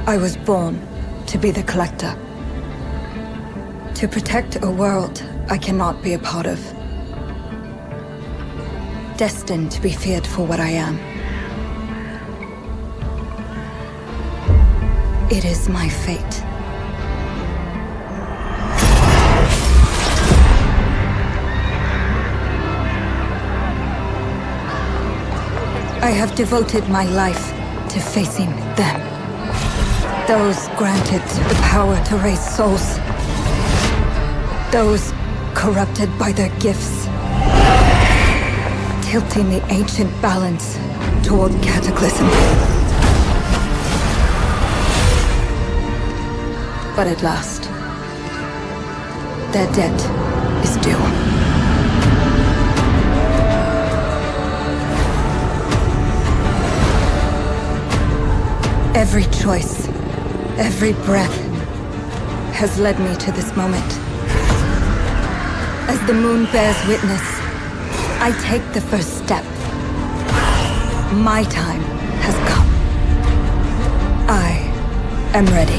I was born to be the collector. To protect a world I cannot be a part of. Destined to be feared for what I am. It is my fate. I have devoted my life to facing them. Those granted the power to raise souls. Those corrupted by their gifts. Tilting the ancient balance toward cataclysm. But at last, their debt is due. Every choice, every breath has led me to this moment. As the moon bears witness, I take the first step. My time has come. I am ready.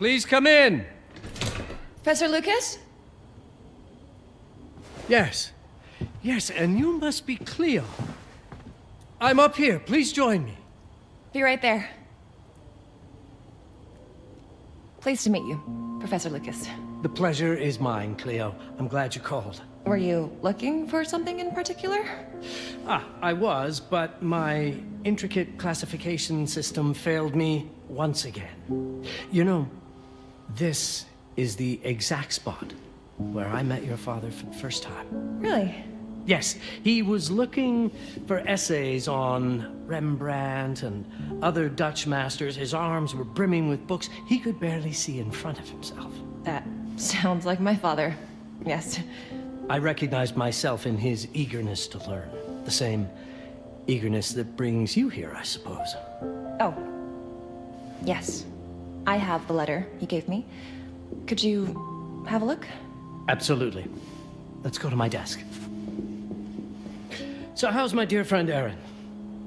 Please come in. Professor Lucas? Yes. Yes, and you must be Cleo. I'm up here. Please join me. Be right there. Pleased to meet you, Professor Lucas. The pleasure is mine, Cleo. I'm glad you called. Were you looking for something in particular? I was, but my intricate classification system failed me once again. You know, this is the exact spot where I met your father for the first time. Really? Yes, he was looking for essays on Rembrandt and other Dutch masters. His arms were brimming with books. He could barely see in front of himself. That sounds like my father. Yes. I recognized myself in his eagerness to learn. The same eagerness that brings you here, I suppose. Oh. Yes. I have the letter he gave me. Could you have a look? Absolutely. Let's go to my desk. So how's my dear friend Aaron?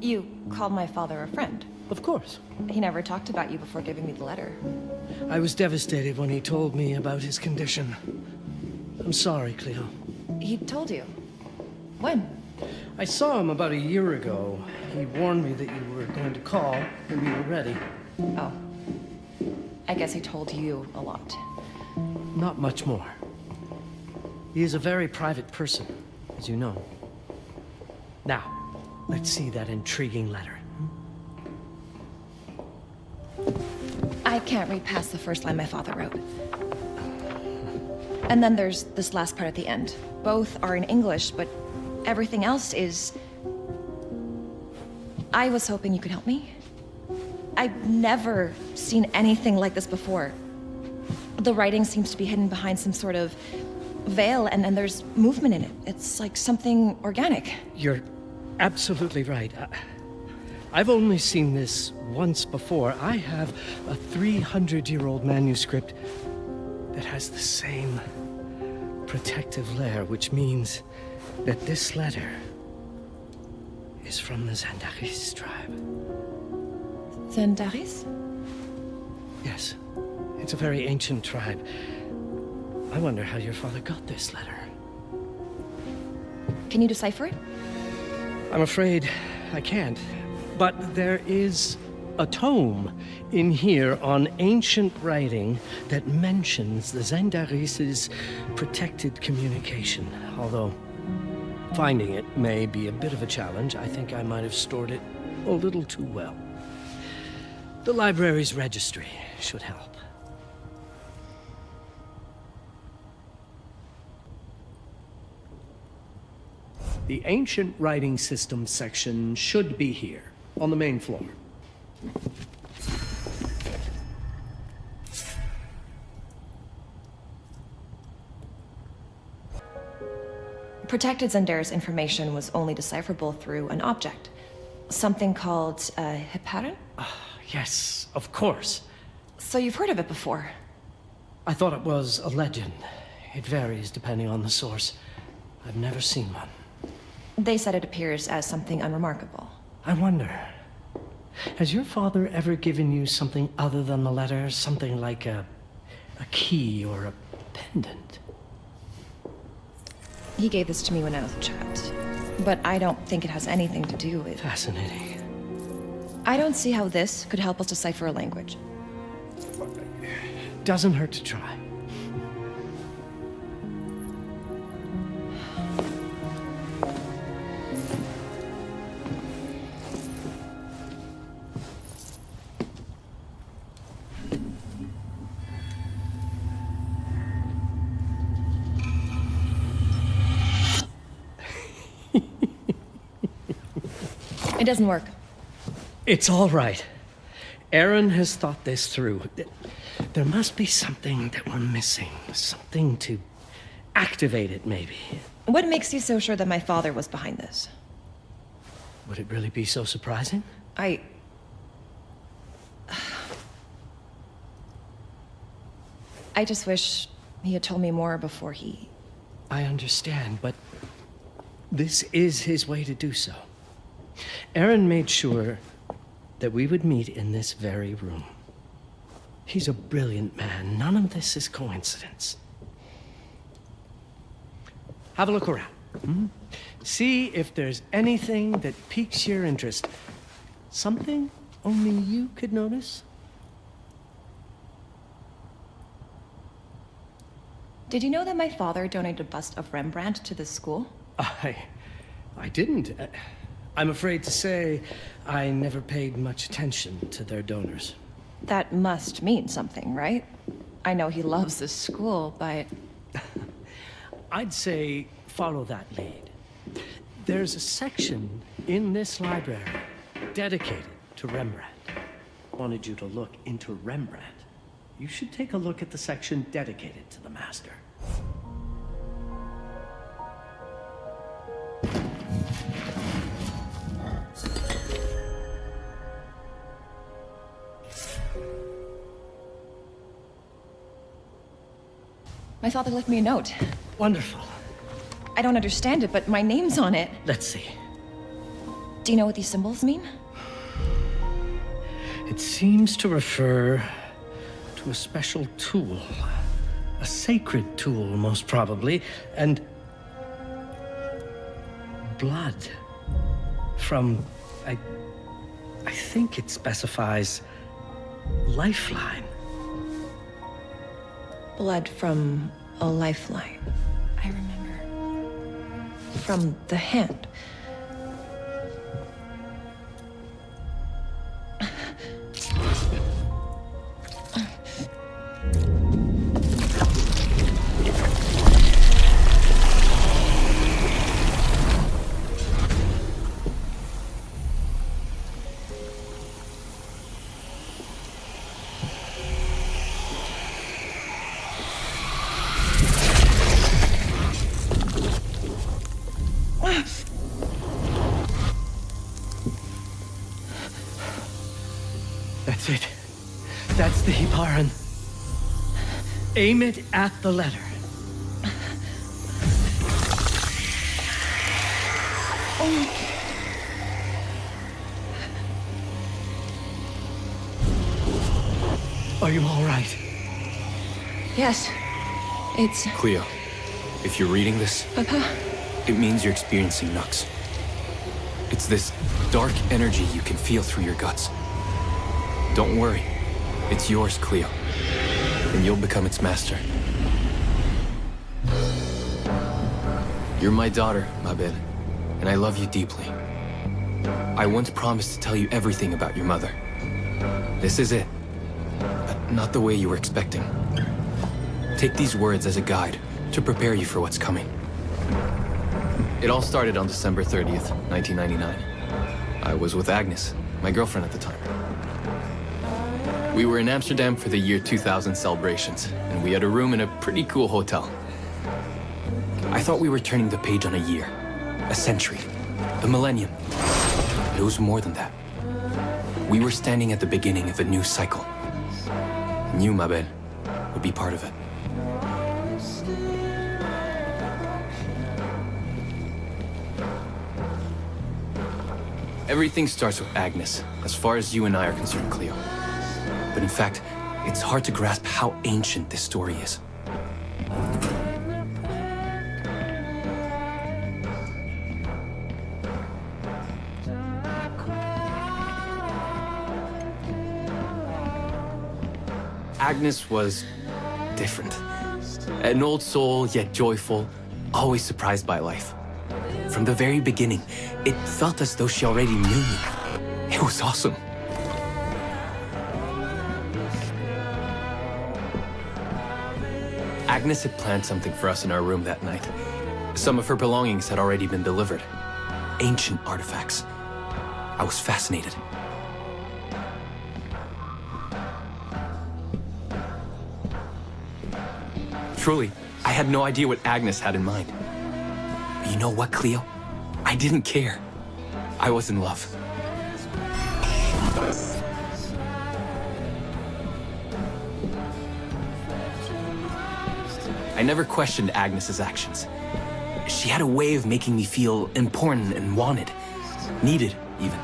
You called my father a friend. Of course. He never talked about you before giving me the letter. I was devastated when he told me about his condition. I'm sorry, Cleo. He told you? When? I saw him about a year ago. He warned me that you were going to call when you were ready. Oh. I guess he told you a lot. Not much more. He is a very private person, as you know. Now, let's see that intriguing letter. I can't read past the first line my father wrote. And then there's this last part at the end. Both are in English, but everything else is... I was hoping you could help me. I've never seen anything like this before. The writing seems to be hidden behind some sort of veil, and then there's movement in it. It's like something organic. You're absolutely right. I've only seen this once before. I have a 300-year-old manuscript that has the same protective layer, which means that this letter is from the Zandaris tribe. Zandaris? Yes. It's a very ancient tribe. I wonder how your father got this letter. Can you decipher it? I'm afraid I can't. But there is a tome in here on ancient writing that mentions the Zandaris' protected communication. Although finding it may be a bit of a challenge. I think I might have stored it a little too well. The library's registry should help. The ancient writing system section should be here, on the main floor. Protected Zandaris information was only decipherable through an object. Something called a heparin? Yes, of course. So you've heard of it before? I thought it was a legend. It varies depending on the source. I've never seen one. They said it appears as something unremarkable. I wonder, has your father ever given you something other than the letter? Something like a key or a pendant? He gave this to me when I was a child. But I don't think it has anything to do with... Fascinating. I don't see how this could help us decipher a language. Doesn't hurt to try. It doesn't work. It's all right. Aaron has thought this through. There must be something that we're missing. Something to activate it, maybe. What makes you so sure that my father was behind this? Would it really be so surprising? I just wish he had told me more before he... I understand, but this is his way to do so. Aaron made sure that we would meet in this very room. He's a brilliant man. None of this is coincidence. Have a look around. See if there's anything that piques your interest. Something only you could notice? Did you know that my father donated a bust of Rembrandt to this school? I didn't. I'm afraid to say I never paid much attention to their donors. That must mean something, right? I know he loves this school, but... I'd say follow that lead. There's a section in this library dedicated to Rembrandt. I wanted you to look into Rembrandt. You should take a look at the section dedicated to the master. My father left me a note. Wonderful. I don't understand it, but my name's on it. Let's see. Do you know what these symbols mean? It seems to refer to a special tool. A sacred tool, most probably, and blood from, I think it specifies lifeline. Blood from a lifeline. I remember. From the hand. That's it. That's the Hiparan. Aim it at the letter. Are you all right? Yes. It's... Cleo, if you're reading this, Papa? it means you're experiencing Nux. It's this dark energy you can feel through your guts. Don't worry. It's yours, Cleo. And you'll become its master. You're my daughter, Mabel, and I love you deeply. I once promised to tell you everything about your mother. This is it. But not the way you were expecting. Take these words as a guide to prepare you for what's coming. It all started on December 30th, 1999. I was with Agnes, my girlfriend at the time. We were in Amsterdam for the year 2000 celebrations, and we had a room in a pretty cool hotel. I thought we were turning the page on a year, a century, a millennium. But it was more than that. We were standing at the beginning of a new cycle. And you, Mabel, would be part of it. Everything starts with Agnes, as far as you and I are concerned, Cleo. But in fact, it's hard to grasp how ancient this story is. Agnes was different. An old soul, yet joyful, always surprised by life. From the very beginning, it felt as though she already knew me. It was awesome. Agnes had planned something for us in our room that night. Some of her belongings had already been delivered. Ancient artifacts. I was fascinated. Truly, I had no idea what Agnes had in mind. But you know what, Cleo? I didn't care. I was in love. I never questioned Agnes's actions. She had a way of making me feel important and wanted. Needed, even.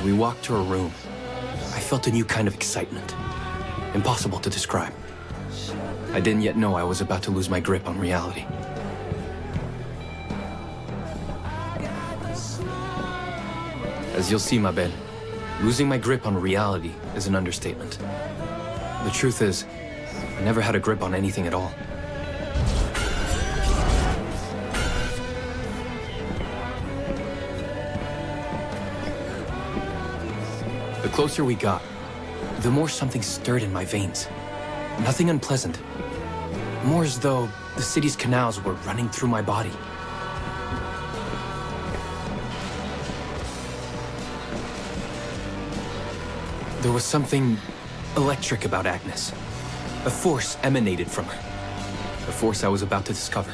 we walked to her room, I felt a new kind of excitement. Impossible to describe. I didn't yet know I was about to lose my grip on reality. As you'll see, my bed, losing my grip on reality is an understatement. The truth is, I never had a grip on anything at all. The closer we got, the more something stirred in my veins. Nothing unpleasant. More as though the city's canals were running through my body. There was something electric about Agnes. A force emanated from her. A force I was about to discover.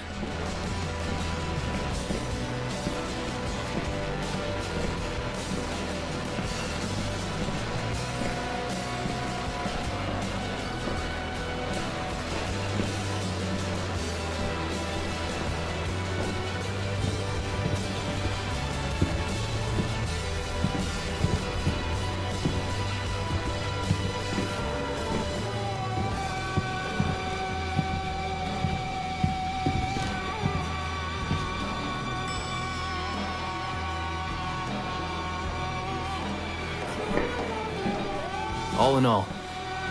All in all,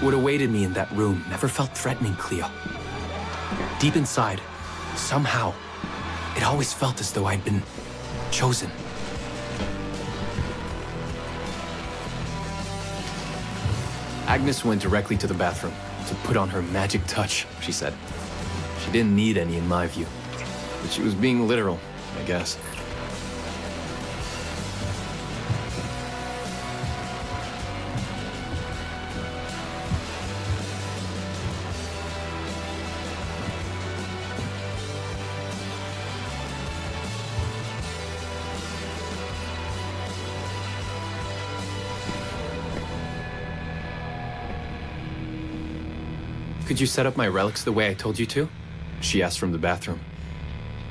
what awaited me in that room never felt threatening, Cleo. Deep inside, somehow, it always felt as though I'd been chosen. Agnes went directly to the bathroom to put on her magic touch, she said. She didn't need any in my view, but she was being literal, I guess. Could you set up my relics the way I told you to? She asked from the bathroom.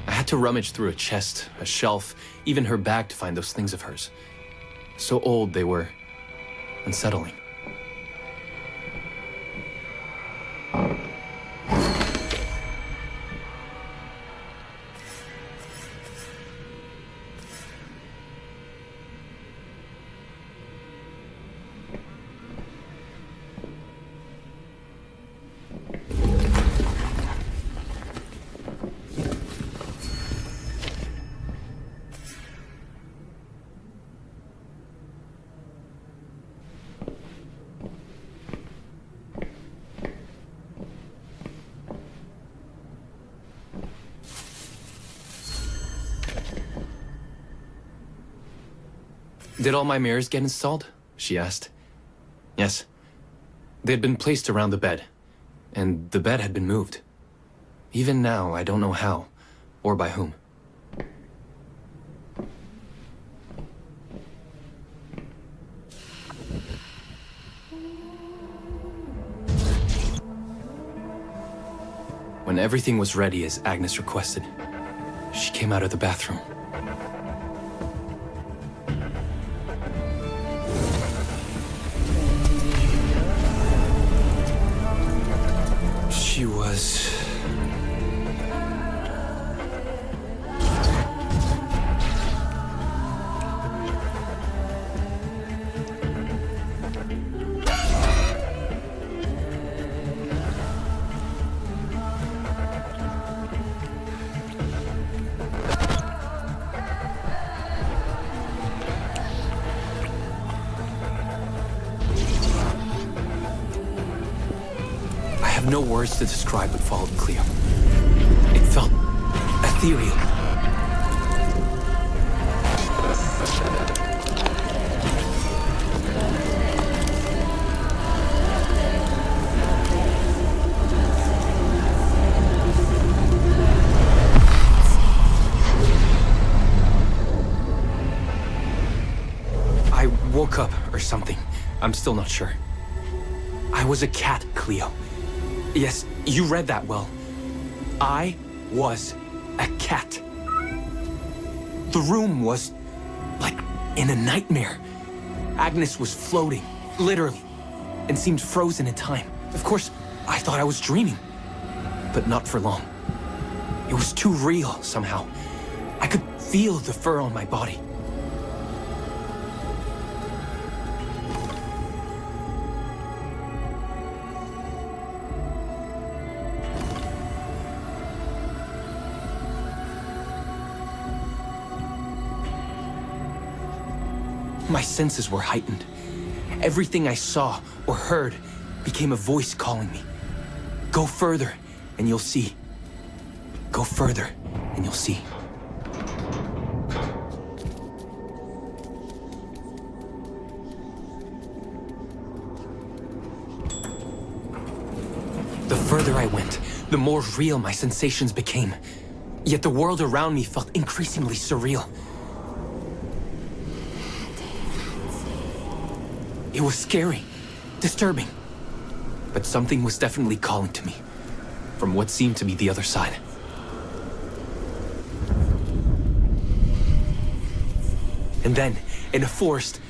I had to rummage through a chest, a shelf, even her bag to find those things of hers. So old they were unsettling. Did all my mirrors get installed? She asked. Yes. They had been placed around the bed, and the bed had been moved. Even now, I don't know how, or by whom. When everything was ready as Agnes requested, she came out of the bathroom. She was... No words to describe what followed, Cleo. It felt ethereal. I woke up or something. I'm still not sure. I was a cat, Cleo. Yes, you read that well. I was a cat. The room was like in a nightmare. Agnes was floating, literally, and seemed frozen in time. Of course, I thought I was dreaming, but not for long. It was too real, somehow. I could feel the fur on my body. My senses were heightened. Everything I saw or heard became a voice calling me. Go further, and you'll see. Go further, and you'll see. The further I went, the more real my sensations became. Yet the world around me felt increasingly surreal. It was scary, disturbing, but something was definitely calling to me, from what seemed to be the other side. And then, in a forest,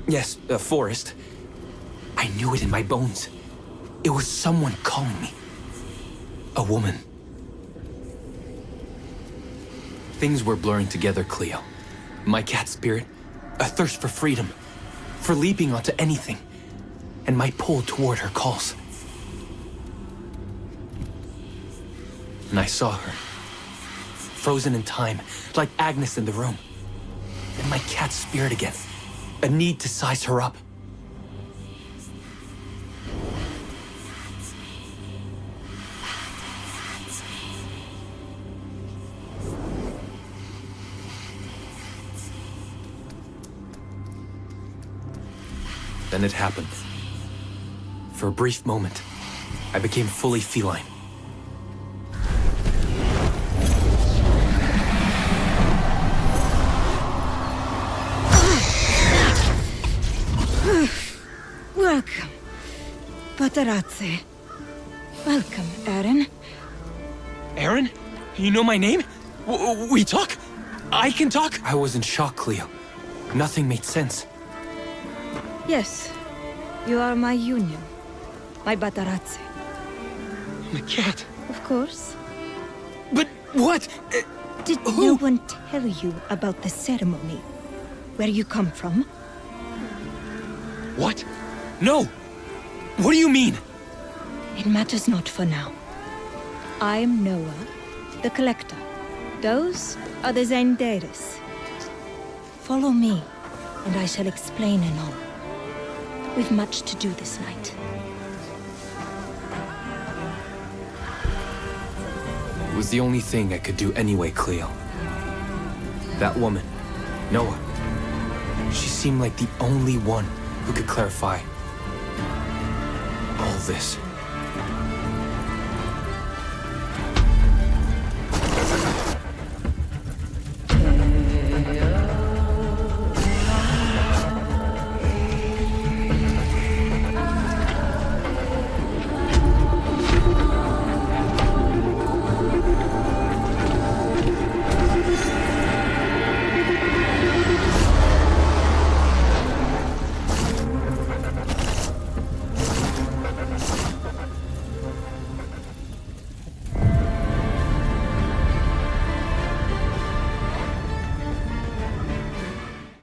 yes, a forest, I knew it in my bones. It was someone calling me. A woman. Things were blurring together, Cleo. My cat spirit, a thirst for freedom, for leaping onto anything, and my pull toward her calls. And I saw her, frozen in time, like Agnes in the room. And my cat spirit again, a need to size her up. Then it happened. For a brief moment, I became fully feline. Welcome, Patarazzi. Welcome, Aaron. Aaron? You know my name? We talk? I can talk? I was in shock, Cleo. Nothing made sense. Yes, you are my union, my Patarazzi. My cat. Of course. But what? Did no one tell you about the ceremony? Where you come from? What? No! What do you mean? It matters not for now. I am Noah, the Collector. Those are the Zendaris. Follow me, and I shall explain in all. We've much to do this night. It was the only thing I could do anyway, Cleo. That woman, Noah, she seemed like the only one who could clarify all this.